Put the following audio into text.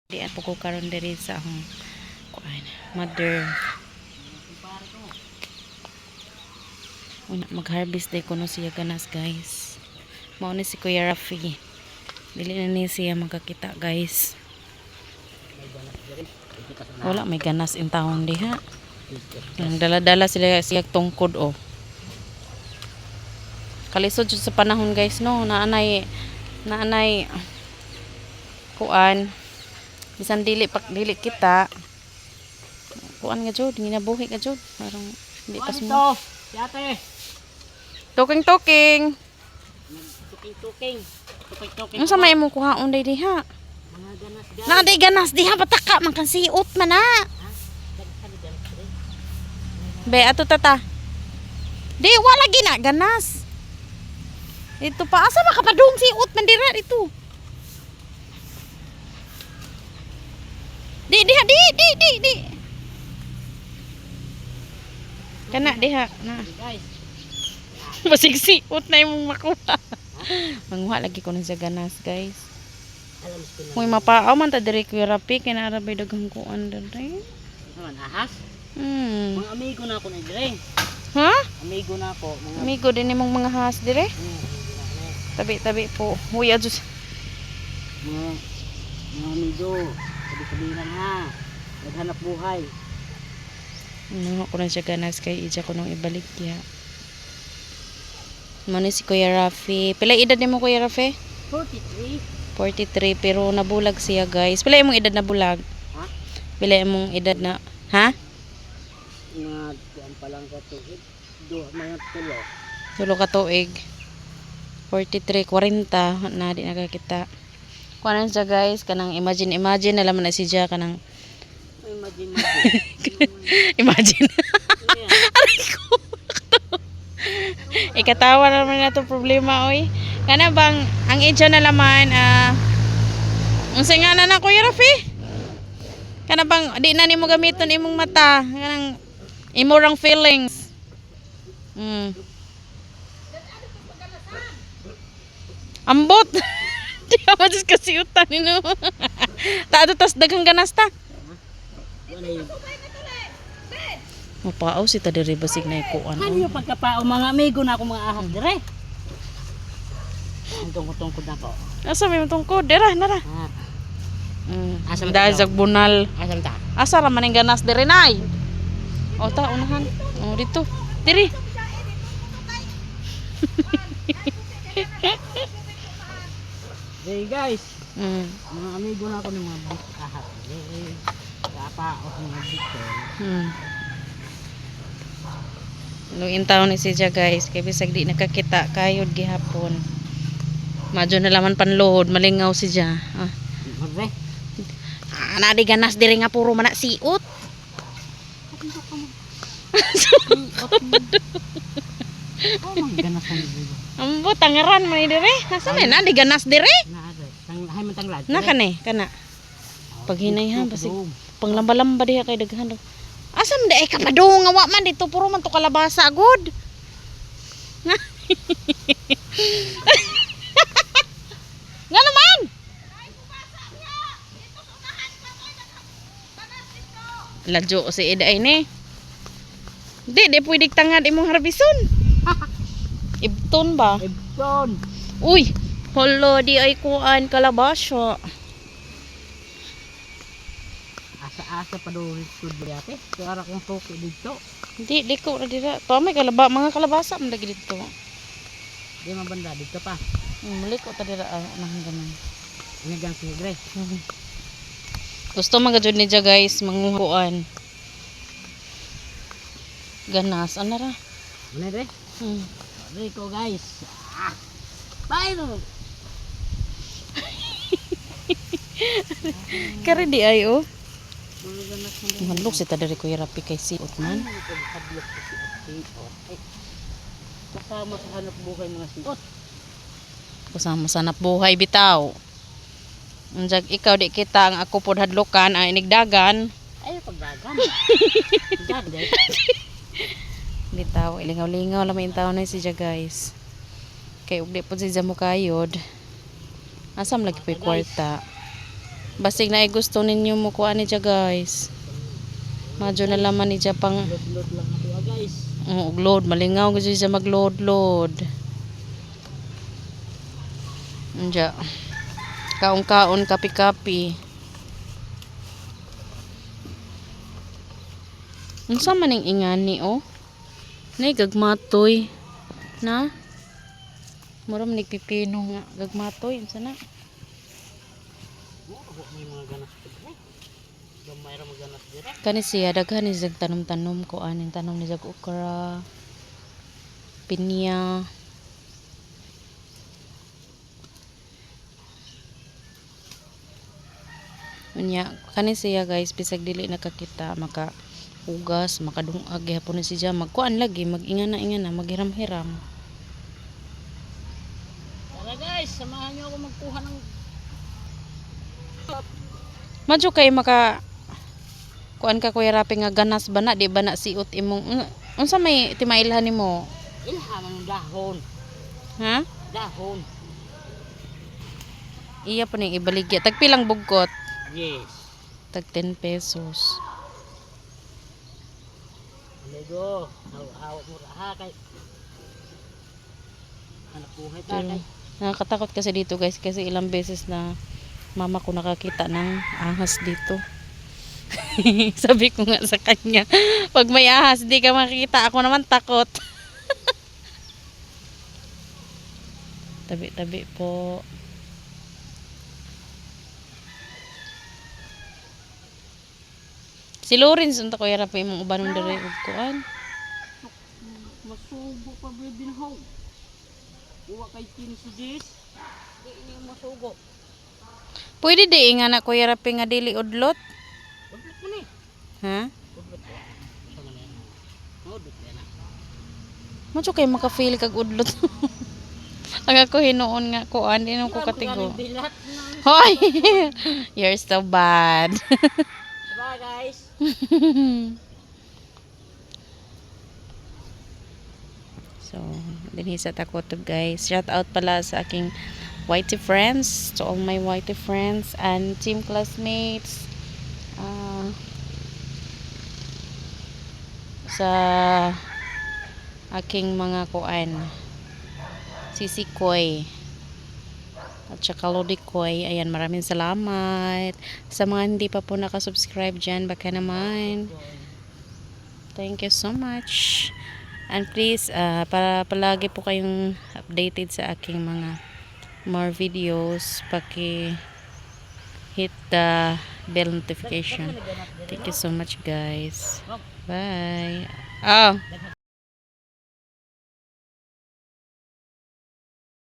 Di po ko karon diri sa akong kuan mother. Una mag-harvest day kuno siya ganas guys. Mao ni si Kuya Rafi. Dili na ni siya magkakita guys. Wala may ganas in taon diha. Ang dala-dala siya tungkod oh. Kalisod jud sa panahon guys no, naanay kuan bisan dili kita kuan nga jud ginabuhi ka jud parang hindi pa sumo. Yate. Tuking. Tuking. Unsa may imong kuhaon day diha? Mga ganas Na day ganas diha pataka man kan siot man na. Be ato tata. Di wala gina ganas. Ito pa asa makapadung siot man dira dito. Di. Kana diha na. guys. Masigsiot na imong makuha. Manguha lagi ko na sa ganas, guys. Alam ko na. Muy mapaaw man ta diri Kuya Rapi kay naa bay daghang kuan diri. Naman ahas. Hmm. Mga amigo na ako na dire. Ha? Amigo na ako. Mga Amigo din imong mga has dire. Tabi po. Huy adus. mga amigo. Sabi lang ha. Naghanap buhay. Ano ko na siya ganas kay ija ko nang ibalik ya. Mano si Kuya Rafi. Pila edad nimo Kuya Rafi? 43. 43 pero nabulag siya guys. Pila imong edad na bulag? Ha? Pila imong edad na ha? Mga kuan pa lang ka tuig. Mga tulo. Tulo ka tuig. 43, 40 na di nakakita. Kuanan siya guys kanang imagine na laman na siya kanang Imagine. imagine. Aray ko. Ikatawa naman na to problema oy. Kana bang ang edya na laman unsa nga na Kuya Rafi? Kana bang di na nimo gamiton imong mata kanang imong feelings. Ambot. Di ka majus kasi utan nino. Ta tas daghang ganas ta. Wala yun. Mapaaw si ta diri basig na ikuan. Ano yung pagkapao mga amigo na ako mga ahas dire? Ang tungkod na po. Asa may tungkod dira nara. Ah. Asa Dazag bunal. Asam ta? Asa ra man ang ganas diri nay? O ta unahan. O dito. Diri. Hey guys, Mm. mga amigo na ako ng mga big ahas. Kapao ng mga big Luin taon ni siya guys kay bisag di nakakita kayod gihapon. Madyo na laman panluhod malingaw siya. Magre. Ana di ganas diri nga puro man siot. Oh, mga ganas ang dito. Ambo tangaran man ni diri. Nasa man na di ganas diri? Naare. Hay man tanglad. Na kani kana. Pag hinay ha basig panglamba-lamba diha kay daghan. Asam di ay kapadung nga wa man dito puro man to kalabasa good. Nga naman. Ladyo si Ida ay ni. Di pwede tangad imong harbison. Ibton ba? Ibton. Uy, holo di ay kuan kalabasa. Asa pa do sud ate. Kaya kung toke dito. Di ko na dira. To may mga kalabasa man lagi dito. Di mabanda dito pa. Maliko ta dira nang ganan. Ini gang sigre. Gusto magajud ni ja guys manguhuan. Ganas ana ra. Ano re? Rico guys. Bye no. Kare di ay oh. Mga ganas mo. Manlok si ta diri Kuya Rapi kay siot man. Kasama sa hanap buhay mga siot. Kasama sa hanap buhay bitaw. Unjag ikaw di kita ang ako pod hadlokan ay inigdagan. Ay pagdagan. Dagdag. Bitaw ilingaw-lingaw lamay taon na siya guys. Kay ugdi pod si mo kayod. Asam lagi pay kwarta. Basig na ay gusto ninyo mo kuha ni dya guys. Madyo na laman ni dya pang Load lang ako guys. load. Malingaw gusto siya mag-load. Dya. Kaon-kaon, kapi-kapi. Unsa man ning ingani oh? Nay gagmatoy. Na? Mura man nagpipino nga gagmatoy unsa na? Ako may mga ganas ko. Gamay ra mga ganas dira. Kani siya daghan ni jag tanom-tanom ko aning tanom ni jag okra. Pinya. Unya kani siya guys bisag dili nakakita maka ugas makadungag gyapon ni siya magkuan lagi mag-ingana maghiram-hiram. Tara guys, samahan niyo ako magkuha ng Madyo kay maka kuan ka kuya Rapi nga ganas ba na di ba na siot imong unsa may timailhan nimo? ilham ng dahon. Ha? Dahon. Iya pa ning ibaligya tag pilang bugkot? Yes. Tag 10 pesos. Lego, hawak mo ra ha kay. Anak buhay ta Pero kay. nakakatakot kasi dito guys kasi ilang beses na mama ko nakakita ng ahas dito. Sabi ko nga sa kanya, pag may ahas di ka makikita, ako naman takot. Tabi-tabi po. Si Lawrence unta ko yarap imong ubanon diri ug kuan. Masugo pa bibinhaw. Uwa kay si Jis. Di ini masugo. Pwede di nga na ko yarap nga dili udlot. Udlot mo ni. Ha? Udlot ko. Sama na yan. Udlot na. Mo kay maka-feel kag udlot. Ang ako hinuon nga kuan di ko katigo. Bilat na. Hoy. You're so bad. Bye guys. So, dinhisa ako to guys. Shout out pala sa aking whitey friends, to all my whitey friends and team classmates. Sa aking mga kuan. Sisi Koy. At saka Lodi Koy. Ayan, maraming salamat. Sa mga hindi pa po nakasubscribe dyan, baka naman. Thank you so much. And please, para palagi po kayong updated sa aking mga more videos, hit the bell notification. Thank you so much guys. Bye. Oh.